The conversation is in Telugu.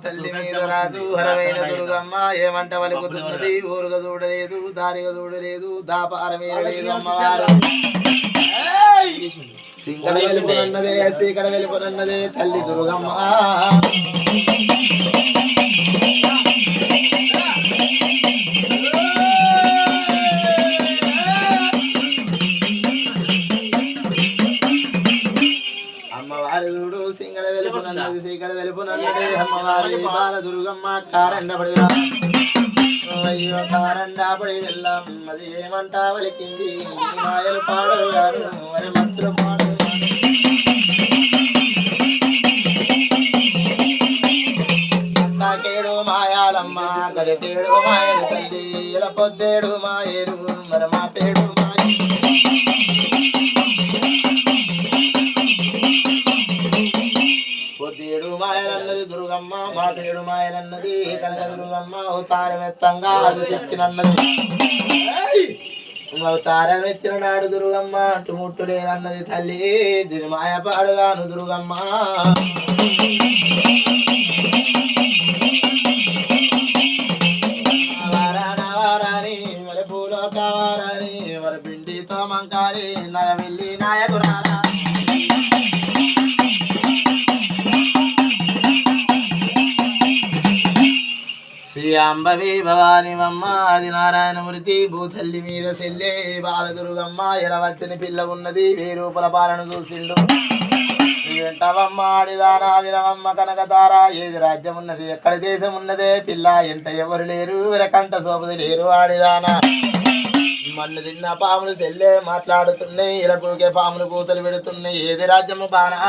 తల్లి మీద రాజు హరమైన దుర్గమ్మ ఏమంట వలుకుతున్నది ఊరుగా చూడలేదు దారిగా చూడలేదు దాపారమేర లేదు అమ్మవారు సింగడ వెళ్ళిపోనన్నదే సీకడ వెళ్ళిపోనన్నదే తల్లి దుర్గమ్మ అమ్మవారి చూడు సింగడ వెళ్ళిపోనన్నది సీకడ వెళ్ళిపోనన్నదే అమ్మవారి బాల దుర్గమ్మ కారండబడి అయ్యో కారండాపడి వెళ్ళాం అది ఏమంటా వలికింది మాయలు పాడగాను మరి మంత్రులు పాడు కేడు మాయాలమ్మ గలితేడు మాయలు తల్లి ఇలా పొద్దేడు మాయలు మరి మా పేడు పొద్దేడు మాయలన్నది దుర్గమ్మ మా పేడు మాయలన్నది కనక దుర్గమ్మ అవతారమెత్తంగా అది చెక్కినన్నది అవతారం ఎత్తిన నాడు దుర్గమ్మ అటు ముట్టు లేదన్నది తల్లి దీని మాయ పాడుగాను దుర్గమ్మ వారాని మరి పూలో కావారని మరి పిండితో మంకారి నయ వెళ్ళి నాయకురారా శ్రీ అంబవి భవాని మమ్మ ఆది నారాయణమూర్తి భూతల్లి మీద సెల్లే బాలదుర్గమ్మ ఎరవచ్చని పిల్ల ఉన్నది 1000 రూపాయల పాలను చూసిండు ఎంటవమ్మ ఆడిదానా వినవమ్మ కనకతార ఏది రాజ్యం ఉన్నది ఎక్కడ దేశం ఉన్నదే పిల్ల ఎంట ఎవరు లేరు వెరకంట సోపది లేరు ఆడిదానా మన్ను తిన్న పాములు సెల్లే మాట్లాడుతున్నాయి ఇలా కూకే పాములు కూతలు పెడుతున్నాయి ఏది రాజ్యము బానా